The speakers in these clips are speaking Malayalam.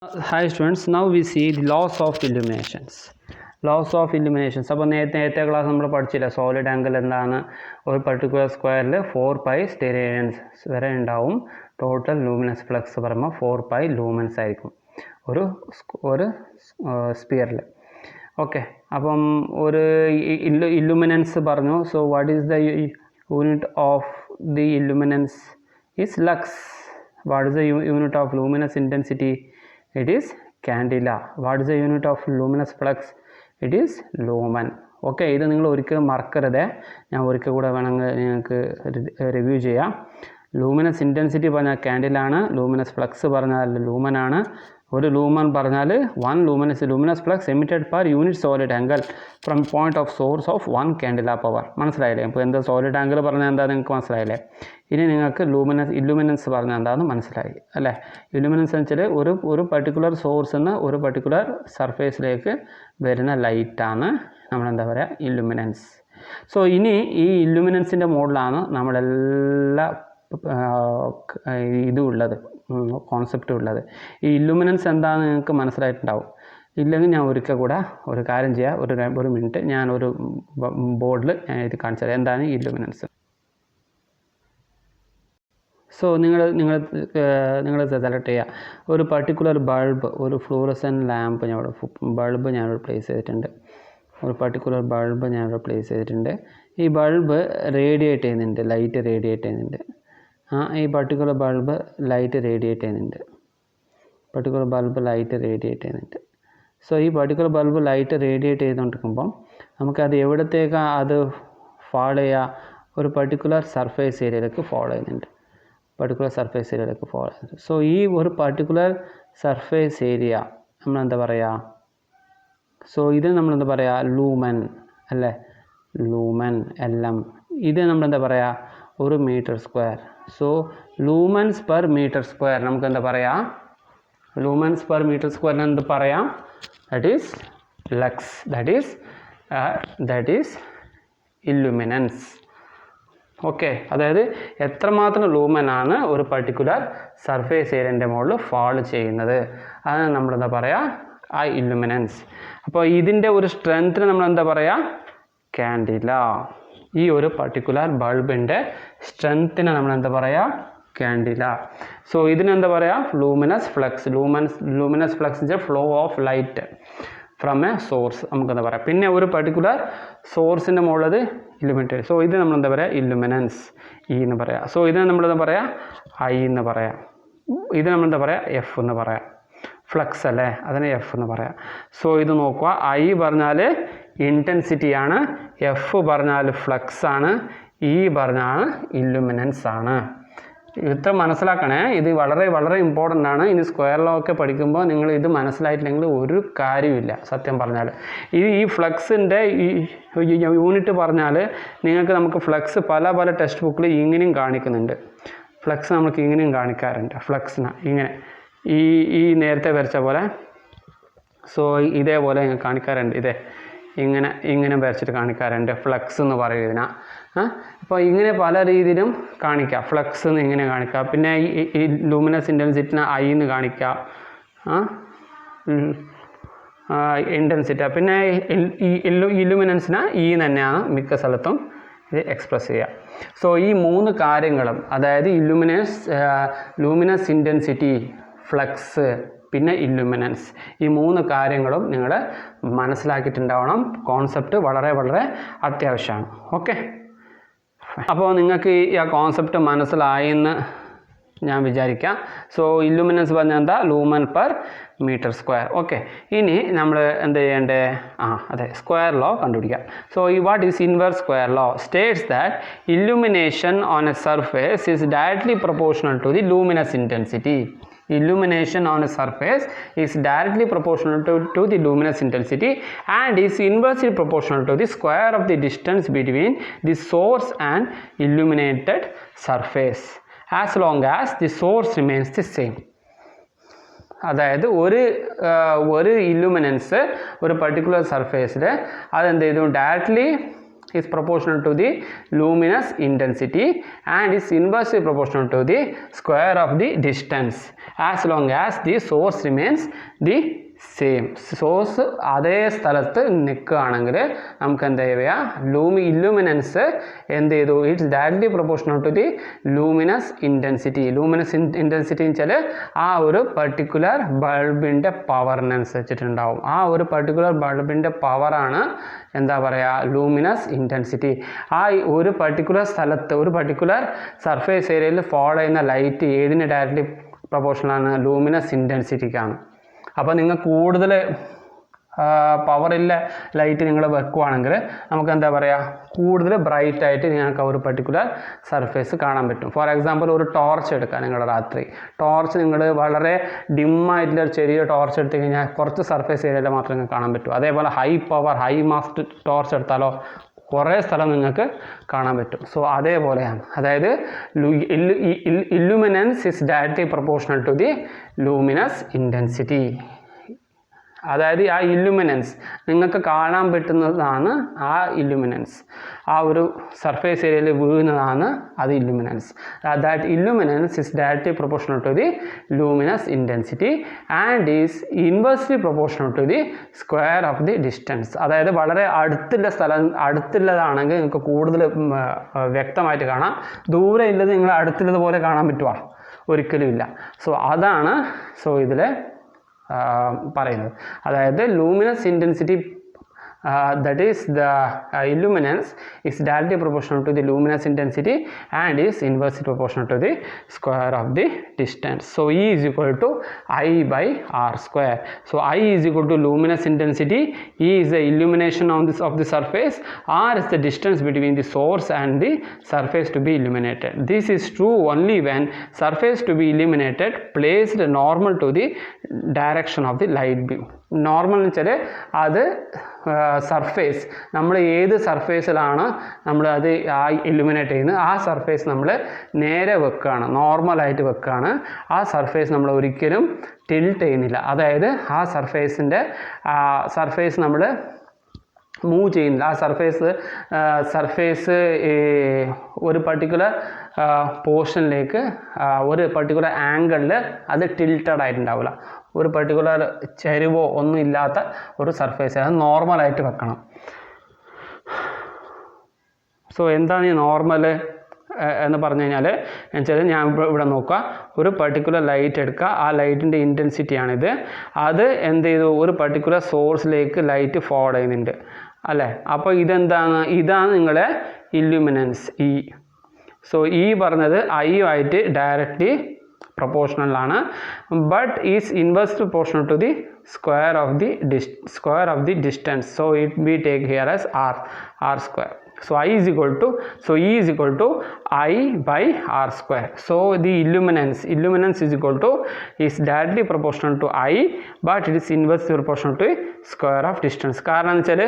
Hi students, now we see the laws of illuminations. Laws of illuminations. അപ്പോൾ നേരത്തെ ക്ലാസ് നമ്മൾ പഠിച്ചില്ല സോളിഡ് ആംഗിൾ എന്താണ്, ഒരു പർട്ടിക്കുലർ സ്ക്വയറിൽ 4π സ്റ്റെറേഡിയൻസ് വരെ ഉണ്ടാവും. ടോട്ടൽ ലൂമിനസ് ഫ്ലക്സ് പറയുമ്പോൾ 4π ലൂമിനസ് ആയിരിക്കും ഒരു സ്പിയറിൽ. ഓക്കെ, അപ്പം ഒരു ഇല്ലുമിനൻസ് പറഞ്ഞു. So what is the unit of the illuminance is lux. What is the unit of luminous intensity? It is candela. What is the unit of luminous flux? It is lumen. Okay, ഇത് നിങ്ങൾ ഒരിക്കലും മറക്കരുത്. ഞാൻ ഒരിക്കൽ കൂടെ വേണമെങ്കിൽ നിങ്ങൾക്ക് റിവ്യൂ ചെയ്യാം. ലൂമിനസ് ഇൻറ്റൻസിറ്റി പറഞ്ഞാൽ കാൻഡിലാണ്, ലൂമിനസ് ഫ്ലക്സ് പറഞ്ഞാൽ ലൂമനാണ്. ഒരു ലൂമൻ പറഞ്ഞാൽ 1 luminous flux emitted per unit solid angle from point of source of 1 candela power. മനസ്സിലായില്ലേ? ഇപ്പോൾ എന്താ സോളിഡ് ആംഗിൾ പറഞ്ഞാൽ എന്താ നിങ്ങൾക്ക് മനസ്സിലായില്ലേ? ഇനി നിങ്ങൾക്ക് ഇല്ലുമിനൻസ് പറഞ്ഞാൽ എന്താണെന്ന് മനസ്സിലായി അല്ലേ? ഇല്ലുമിനൻസ് എന്ന് വെച്ചാൽ ഒരു പർട്ടിക്കുലർ സോഴ്സിൽ നിന്ന് ഒരു പർട്ടിക്കുലർ സർഫേസിലേക്ക് വരുന്ന ലൈറ്റാണ് നമ്മളെന്താ പറയുക, ഇല്ലുമിനൻസ്. സോ ഇനി ഈ ഇല്ലുമിനൻസിൻ്റെ മോഡലാണ് നമ്മളെല്ലാ ഇതും ഉള്ളത്, കോൺസെപ്റ്റും ഉള്ളത്. ഈ ഇല്ലുമിനൻസ് എന്താണെന്ന് നിങ്ങൾക്ക് മനസ്സിലായിട്ടുണ്ടാവും. ഇല്ലെങ്കിൽ ഞാൻ ഒരിക്കൽ കൂടെ ഒരു കാര്യം ചെയ്യാം, ഒരു മിനിറ്റ് ഞാൻ ഒരു ബോർഡിൽ ഞാൻ ഇത് കാണിച്ചു തരാം എന്താണ് ഇല്ലുമിനൻസ്. സോ നിങ്ങൾ സെലക്ട് ചെയ്യുക ഒരു പർട്ടിക്കുലർ ബൾബ്, ഒരു ഫ്ലൂറസെൻറ്റ് ലാമ്പ് ബൾബ് ഞാനിവിടെ പ്ലേസ് ചെയ്തിട്ടുണ്ട്. ഒരു പർട്ടിക്കുലർ ബൾബ് ഞാനിവിടെ പ്ലേസ് ചെയ്തിട്ടുണ്ട്. ഈ ബൾബ് റേഡിയേറ്റ് ചെയ്യുന്നുണ്ട്, ലൈറ്റ് റേഡിയേറ്റ് ചെയ്യുന്നുണ്ട്. ഈ പർട്ടിക്കുലർ ബൾബ് ലൈറ്റ് റേഡിയേറ്റ് ചെയ്യുന്നുണ്ട്. സോ ഈ പർട്ടിക്കുലർ ബൾബ് ലൈറ്റ് റേഡിയേറ്റ് ചെയ്തുകൊണ്ടിരിക്കുമ്പം നമുക്കത് എവിടത്തേക്കാണ് അത് ഫോളോ ചെയ്യുക? ഒരു പർട്ടിക്കുലർ സർഫേസ് ഏരിയയിലേക്ക് ഫോളോ ചെയ്യുന്നുണ്ട്. സോ ഈ ഒരു പർട്ടിക്കുലർ സർഫേസ് ഏരിയ നമ്മളെന്താ പറയുക? സോ ഇത് നമ്മളെന്താ പറയുക? ലൂമൻ അല്ലേ? Lumen LM. ഇത് നമ്മളെന്താ പറയുക? ഒരു metre square. So lumens per metre square നമുക്ക് എന്താ പറയാം? ലൂമൻസ് പെർ മീറ്റർ സ്ക്വയറിന് എന്ത് പറയാം? That is lux. That is illuminance. Okay, അതായത് എത്രമാത്രം ലൂമനാണ് ഒരു പർട്ടിക്കുലർ സർഫേസ് ഏരിയൻ്റെ മുകളിൽ ഫാൾ ചെയ്യുന്നത്, അതാണ് നമ്മളെന്താ പറയുക? ആ ഇല്ലുമിനൻസ്. അപ്പോൾ ഇതിൻ്റെ ഒരു സ്ട്രെങ്ത്തിന് നമ്മളെന്താ പറയുക? കാൻഡില. ഈ ഒരു പർട്ടിക്കുലർ ബൾബിൻ്റെ സ്ട്രെങ്ത്തിന് നമ്മളെന്താ പറയുക? കാൻഡില. സോ ഇതിനെന്താ പറയുക? Luminous flux. ലൂമിനസ് ഫ്ലക്സിൻ്റെ flow of light from a source നമുക്കെന്താ പറയാം. പിന്നെ ഒരു പർട്ടിക്കുലർ സോഴ്സിൻ്റെ മുകളിലത് ഇല്ലുമിനേറ്റ്. സോ ഇത് നമ്മളെന്താ പറയുക? ഇല്ലുമിനൻസ് E എന്ന് പറയാം. സോ ഇതിനെ നമ്മളെന്താ പറയുക? I എന്ന് പറയാം. ഇത് നമ്മളെന്താ പറയുക? F എന്ന് പറയാം. ഫ്ലക്സ് അല്ലേ, അതിനെ F എന്ന് പറയാം. സോ ഇത് നോക്കുക, I പറഞ്ഞാൽ ഇൻറ്റൻസിറ്റിയാണ്, F പറഞ്ഞാൽ ഫ്ലക്സ് ആണ്, E പറഞ്ഞാൽ ഇല്ലുമിനൻസ് ആണ്. ഇത്ര മനസ്സിലാക്കണേ, ഇത് വളരെ വളരെ ഇമ്പോർട്ടൻ്റ് ആണ്. ഇനി സ്ക്വയർ ലോ ഒക്കെ പഠിക്കുമ്പോൾ നിങ്ങൾ ഇത് മനസ്സിലായിട്ടില്ലെങ്കിൽ ഒരു കാര്യമില്ല സത്യം പറഞ്ഞാൽ. ഈ ഫ്ലക്സിൻ്റെ ഈ യൂണിറ്റ് പറഞ്ഞാൽ നമുക്ക് ഫ്ലക്സ് പല ടെക്സ്റ്റ് ബുക്കിൽ ഇങ്ങനെയും കാണിക്കുന്നുണ്ട്. ഫ്ലക്സ് നമുക്ക് ഇങ്ങനെയും കാണിക്കാറുണ്ട്. ഫ്ലക്സിന് ഇങ്ങനെ ഈ നേരത്തെ വരച്ച പോലെ. സോ ഇതേപോലെ കാണിക്കാറുണ്ട്. ഇങ്ങനെ വരച്ചിട്ട് കാണിക്കാറുണ്ട്. ഫ്ലക്സ് എന്ന് പറയുന്നതിനാ. അപ്പോൾ ഇങ്ങനെ പല രീതിയിലും കാണിക്കാം. ഫ്ലക്സ് എന്ന് ഇങ്ങനെ കാണിക്കാം. പിന്നെ ഈ ലൂമിനസ് ഇൻറ്റൻസിറ്റിനെ I എന്ന് കാണിക്കാം, ഇൻറ്റൻസിറ്റി. പിന്നെ ഈ ഇല്ലുമിനൻസിനെ E തന്നെയാണ് മിക്ക സ്ഥലത്തും ഇത് എക്സ്പ്രസ് ചെയ്യുക. സോ ഈ 3 കാര്യങ്ങളും, അതായത് ലൂമിനസ് ഇൻറ്റൻസിറ്റി, ഫ്ലക്സ്, പിന്നെ ഇല്ലുമിനൻസ്, ഈ 3 കാര്യങ്ങളും നിങ്ങൾ മനസ്സിലാക്കിയിട്ടുണ്ടാവണം. കോൺസെപ്റ്റ് വളരെ വളരെ അത്യാവശ്യമാണ്. ഓക്കെ, അപ്പോൾ നിങ്ങൾക്ക് ആ കോൺസെപ്റ്റ് മനസ്സിലായെന്ന് ഞാൻ വിചാരിക്കാം. സോ ഇല്ലുമിനൻസ് പറഞ്ഞാൽ എന്താ? Lumen per metre square. Okay, ഇനി നമ്മൾ എന്ത് ചെയ്യേണ്ടത്? അതെ, സ്ക്വയർ ലോ കണ്ടുപിടിക്കാം. So what is inverse square law? States that illumination on a surface is directly proportional to the luminous intensity. Illumination on a surface is directly proportional to the luminous intensity and is inversely proportional to the square of the distance between the source and illuminated surface as long as the source remains the same. അതായത് ഒരു ഇല്ലുമിനൻസ് ഒരു പർട്ടിക്കുലർ സർഫേസിൽ അതെന്ത് ചെയ്തു? Directly is proportional to the luminous intensity and is inversely proportional to the square of the distance as long as the source remains the same. Source അതേ സ്ഥലത്ത് നിൽക്കുകയാണെങ്കിൽ നമുക്ക് എന്താ ചെയ്യുക, ഇല്ലുമിനൻസ് എന്ത് ചെയ്തു, it's directly proportional to the luminous intensity. Luminous intensity എന്ന് വെച്ചാൽ ആ ഒരു പർട്ടിക്കുലർ ബൾബിൻ്റെ പവറിനനുസരിച്ചിട്ടുണ്ടാവും. ആ ഒരു പർട്ടിക്കുലർ ബൾബിൻ്റെ പവറാണ് എന്താ പറയുക, ലൂമിനസ് ഇൻറ്റൻസിറ്റി. ആ ഒരു പർട്ടിക്കുലർ സ്ഥലത്ത് ഒരു പർട്ടിക്കുലർ സർഫേസ് ഏരിയയിൽ ഫോളോ ചെയ്യുന്ന ലൈറ്റ് ഏതിന് ഡയറക്ട്ലി പ്രൊപ്പോർഷണലാണ്, ലൂമിനസ് ഇൻറ്റൻസിറ്റിക്കാണ്. അപ്പോൾ നിങ്ങൾ കൂടുതൽ പവറില്ല ലൈറ്റ് നിങ്ങൾ വെക്കുകയാണെങ്കിൽ നമുക്ക് എന്താ പറയുക, കൂടുതൽ ബ്രൈറ്റ് ആയിട്ട് നിങ്ങൾക്ക് ഒരു പർട്ടിക്കുലർ സർഫേസ് കാണാൻ പറ്റും. ഫോർ എക്സാമ്പിൾ ഒരു ടോർച്ച് എടുക്കുക, നിങ്ങൾ രാത്രി ടോർച്ച് നിങ്ങൾ വളരെ ഡിമ്മായിട്ടുള്ള ഒരു ചെറിയ ടോർച്ച് എടുത്തു കഴിഞ്ഞാൽ കുറച്ച് സർഫേസ് ഏരിയയിൽ മാത്രമേ നിങ്ങൾക്ക് കാണാൻ പറ്റൂ. അതേപോലെ high power high mast torch എടുത്താലോ കുറേ സ്ഥലം നിങ്ങൾക്ക് കാണാൻ പറ്റും. സോ അതേപോലെയാണ്, അതായത് illuminance is directly proportional to the luminous intensity. അതായത് ആ ഇല്ലുമിനൻസ് നിങ്ങൾക്ക് കാണാൻ പറ്റുന്നതാണ് ആ ഇല്ലുമിനൻസ്, ആ ഒരു സർഫേസ് ഏരിയയിൽ വീഴുന്നതാണ് അത് illuminance. That illuminance is directly proportional to the luminous intensity and is inversely proportional to the square of the distance. അതായത് വളരെ അടുത്തുള്ളതാണെങ്കിൽ നിങ്ങൾക്ക് കൂടുതൽ വ്യക്തമായിട്ട് കാണാം, ദൂരെ ഉള്ളത് നിങ്ങൾ അടുത്തുള്ളതുപോലെ കാണാൻ പറ്റുമോ, ഒരിക്കലും ഇല്ല. സോ അതാണ് ഇതിൽ പറയുന്നത്. അതായത് luminous intensity that is the illuminance is directly proportional to the luminous intensity and is inversely proportional to the square of the distance. So E is equal to I by R square. So I is equal to luminous intensity, E is the illumination of the surface, R is the distance between the source and the surface to be illuminated. This is true only when surface to be illuminated placed normal to the direction of the light beam. Normal എന്ന് വെച്ചാൽ അത് സർഫേസ്, നമ്മൾ ഏത് സർഫേസിലാണ് നമ്മൾ അത് ഇല്ലുമിനേറ്റ് ചെയ്യുന്നത് ആ സർഫേസ് നമ്മൾ നേരെ വെക്കുകയാണ്, നോർമലായിട്ട് വെക്കുകയാണ്. ആ സർഫേസ് നമ്മൾ ഒരിക്കലും ടിൽറ്റ് ചെയ്യുന്നില്ല. അതായത് ആ സർഫേസ് നമ്മൾ മൂവ് ചെയ്യുന്നില്ല. ആ സർഫേസ് ഒരു പർട്ടിക്കുലർ പോർഷനിലേക്ക് ഒരു പർട്ടിക്കുലർ ആംഗിളിൽ അത് ടിൽറ്റഡ് ആയിട്ടുണ്ടാവില്ല. ഒരു പർട്ടിക്കുലർ ചരിവോ ഒന്നും ഇല്ലാത്ത ഒരു സർഫേസ് അത് നോർമലായിട്ട് വെക്കണം. സോ എന്താണ് ഈ നോർമൽ എന്ന് പറഞ്ഞു കഴിഞ്ഞാൽ ഞാൻ ഇവിടെ നോക്കുക, ഒരു പർട്ടിക്കുലർ ലൈറ്റ് എടുക്കുക, ആ ലൈറ്റിൻ്റെ ഇൻറ്റൻസിറ്റിയാണിത്. അത് എന്ത് ചെയ്തു, ഒരു പർട്ടിക്കുലർ സോഴ്സിലേക്ക് ലൈറ്റ് ഫോളോ ചെയ്യുന്നുണ്ട് അല്ലേ. അപ്പോൾ ഇതാണ് നിങ്ങളെ ഇല്ലുമിനൻസ് ഇ. സോ ഈ പറഞ്ഞത് ഐയുമായിട്ട് ഡയറക്റ്റ്ലി proportional ആണ്, but is inverse proportional to the square of the distance. So it we take here as r square. So E is equal to I by r square. So the illuminance is equal to is directly proportional to I, but it is inversely proportional to square of distance. കാരണം എന്ന് വെച്ചാൽ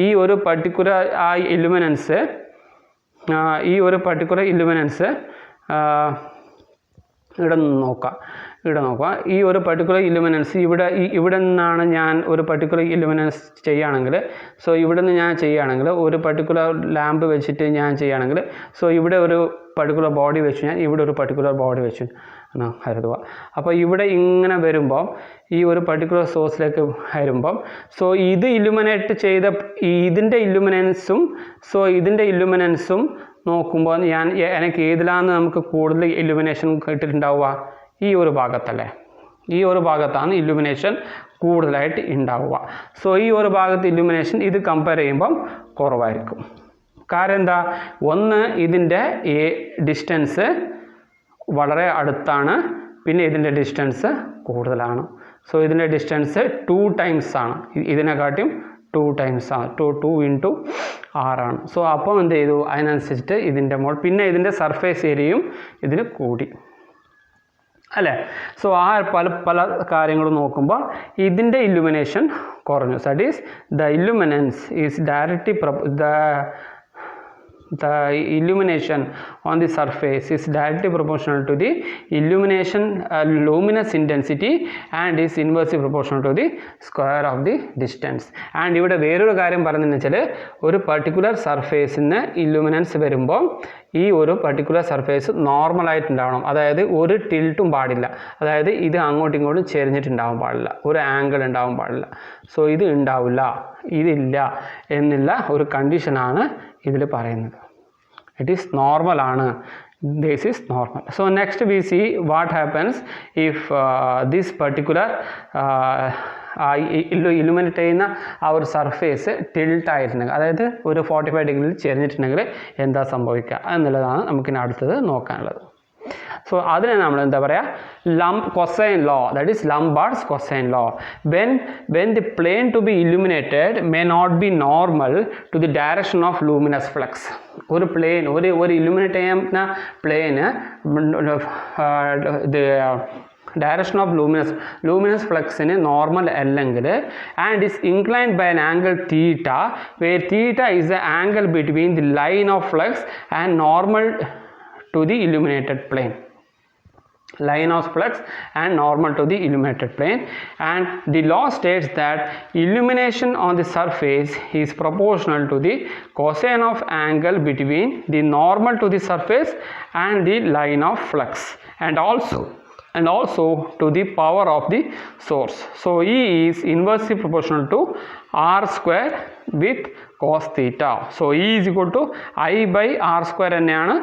ഈ ഒരു പർട്ടിക്കുലർ ഇല്ലുമിനൻസ് ഇവിടെ നോക്കുക, ഈ ഒരു പർട്ടിക്കുലർ ഇല്ലുമിനൻസ് ഇവിടെ നിന്നാണ് ഞാൻ ഒരു പർട്ടിക്കുലർ ഇല്ലുമിനൻസ് ചെയ്യുകയാണെങ്കിൽ, സോ ഇവിടെ നിന്ന് ഞാൻ ചെയ്യുകയാണെങ്കിൽ ഒരു പർട്ടിക്കുലർ ലാമ്പ് വെച്ചിട്ട് ഞാൻ ചെയ്യുകയാണെങ്കിൽ, സോ ഇവിടെ ഒരു പർട്ടിക്കുലർ ബോഡി വെച്ചു, ഞാൻ ഇവിടെ ഒരു പർട്ടിക്കുലർ ബോഡി വെച്ചു കരുതുക. അപ്പോൾ ഇവിടെ ഇങ്ങനെ വരുമ്പം ഈ ഒരു പർട്ടിക്കുലർ സോഴ്സിലേക്ക് വരുമ്പം സോ ഇത് ഇല്ലുമിനേറ്റ് ചെയ്ത ഇതിൻ്റെ ഇല്ലുമിനൻസും നോക്കുമ്പോൾ എനിക്ക് ഏതിലാന്ന് നമുക്ക് കൂടുതൽ ഇല്ലുമിനേഷൻ കിട്ടിയിട്ടുണ്ടാവുക, ഈ ഒരു ഭാഗത്തല്ലേ. ഈ ഒരു ഭാഗത്താണ് ഇല്ലുമിനേഷൻ കൂടുതലായിട്ട് ഉണ്ടാവുക. സോ ഈ ഒരു ഭാഗത്ത് ഇല്ലുമിനേഷൻ ഇത് കമ്പയർ ചെയ്യുമ്പം കുറവായിരിക്കും. കാരണം എന്താ, ഒന്ന് ഇതിൻ്റെ ഡിസ്റ്റൻസ് വളരെ അടുത്താണ്, പിന്നെ ഇതിൻ്റെ ഡിസ്റ്റൻസ് കൂടുതലാണ്. സോ ഇതിൻ്റെ ഡിസ്റ്റൻസ് 2 times ആണ്, ഇതിനെക്കാട്ടും 2 times ആണ്, 2 into r ആണ്. സോ അപ്പോൾ എന്ത് ചെയ്തു, അതിനനുസരിച്ചിട്ട് ഇതിൻ്റെ പിന്നെ ഇതിൻ്റെ സർഫേസ് ഏരിയയും ഇതിന് കൂടി അല്ലേ. സോ ആ പല കാര്യങ്ങളും നോക്കുമ്പോൾ ഇതിൻ്റെ ഇല്ലുമിനേഷൻ കുറഞ്ഞു. That is the illuminance is directly the illumination on the surface is directly proportional to the illumination luminous intensity and is inversely proportional to the square of the distance. And ഇവിടെ വേറൊരു കാര്യം പറഞ്ഞതെന്ന് വെച്ചാൽ ഒരു പർട്ടിക്കുലർ സർഫേസിന് ഇല്ലുമിനൻസ് വരുമ്പോൾ ഈ ഒരു പർട്ടിക്കുലർ സർഫേസ് നോർമലായിട്ടുണ്ടാവണം, അതായത് ഒരു ടിൽട്ടും പാടില്ല, അതായത് ഇത് അങ്ങോട്ടും ഇങ്ങോട്ടും ചെരിഞ്ഞിട്ടുണ്ടാവാൻ പാടില്ല, ഒരു ആംഗിൾ ഉണ്ടാവാൻ പാടില്ല. സോ ഇത് ഉണ്ടാവില്ല, ഇതില്ല എന്നുള്ള ഒരു കണ്ടീഷനാണ് ഇതിൽ പറയുന്നത്. ഇറ്റ് ഈസ് നോർമൽ ആണ്, this is normal. So next we see what happens if this particular illuminate ചെയ്യുന്ന ആ ഒരു സർഫേസ് ടിൽട്ട് ആയിട്ടുണ്ടെങ്കിൽ, അതായത് ഒരു 45 ഡിഗ്രിയിൽ ചെരിഞ്ഞിട്ടുണ്ടെങ്കിൽ എന്താ സംഭവിക്കുക എന്നുള്ളതാണ് നമുക്കിനി അടുത്തത് നോക്കാനുള്ളത്. സോ അതിനെ നമ്മൾ എന്താ പറയുക, cosine law, that is Lambert's cosine law. When the plane to be illuminated may not be normal to the direction of luminous flux. ഒരു പ്ലെയിൻ ഒരു ഇല്ലുമിനേറ്റ് ചെയ്യുന്ന പ്ലെയിന് ഡയറക്ഷൻ ഓഫ് ലൂമിനസ് ഫ്ലക്സിന് നോർമൽ അല്ലെങ്കിൽ and is inclined by an angle theta where theta is the angle between the line of flux and normal to the illuminated plane. Line of flux and normal to the illuminated plane, and the law states that illumination on the surface is proportional to the cosine of angle between the normal to the surface and the line of flux, and also to the power of the source. So E is inversely proportional to r square with cos theta. So E is equal to I by r square തന്നെയാണ്,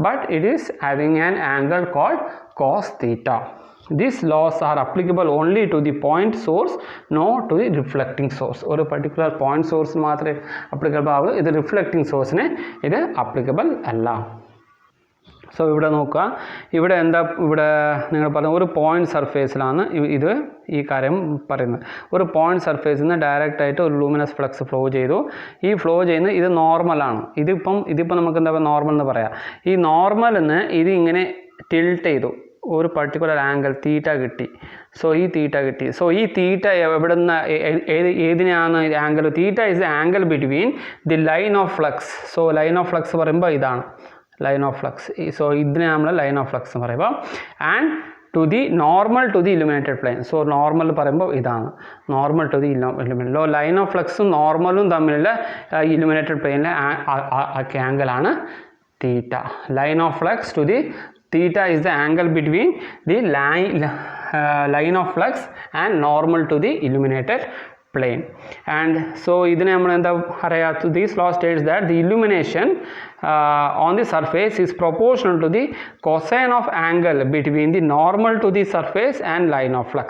but it is having an angle called cos theta. These laws are applicable only to the point source, not to the reflecting source. ഒരു particular point source മാത്രമേ applicable ആവുള്ളൂ, ഇത് reflecting source-ന് ഇത് applicable അല്ല. സോ ഇവിടെ നോക്കുക, ഇവിടെ നിങ്ങൾ പറഞ്ഞ ഒരു പോയിന്റ് സർഫേസിലാണ് ഇത് ഈ കാര്യം പറയുന്നത്. ഒരു പോയിന്റ് സർഫേസിൽ നിന്ന് ഡയറക്റ്റായിട്ട് ഒരു ലൂമിനസ് ഫ്ലക്സ് ഫ്ലോ ചെയ്തു. ഈ ഫ്ലോ ചെയ്യുന്നത് ഇത് നോർമലാണ്. ഇതിപ്പോൾ നമുക്ക് എന്താ നോർമൽ എന്ന് പറയാം. ഈ നോർമലിന് ഇത് ഇങ്ങനെ ടിൽട്ട് ചെയ്തു, ഒരു പർട്ടിക്കുലർ ആംഗിൾ തീറ്റ കിട്ടി. സോ ഈ തീറ്റ കിട്ടി. സോ ഈ തീറ്റ എവിടെ നിന്ന് ഏതിനാണ് angle? Theta is the angle between the line of flux. So line of flux പറയുമ്പോൾ ഇതാണ് ലൈൻ ഓഫ് ഫ്ലക്സ്. സോ ഇതിനെ നമ്മൾ ലൈൻ ഓഫ് ഫ്ലക്സ് എന്ന് പറയുമ്പോൾ and to the normal to the illuminated plane. So normal പറയുമ്പോൾ ഇതാണ് normal to the illuminated. Line of ഫ്ലക്സും നോർമലും തമ്മിലുള്ള ഇല്ലുമിനേറ്റഡ് പ്ലെയിനിലെ ആംഗിളാണ് theta. Line of flux to the theta is the angle between the line of flux and normal to the illuminated plane. And so idine nammal endha paraya, so this law states that the illumination on the surface is proportional to the cosine of angle between the normal to the surface and line of flux.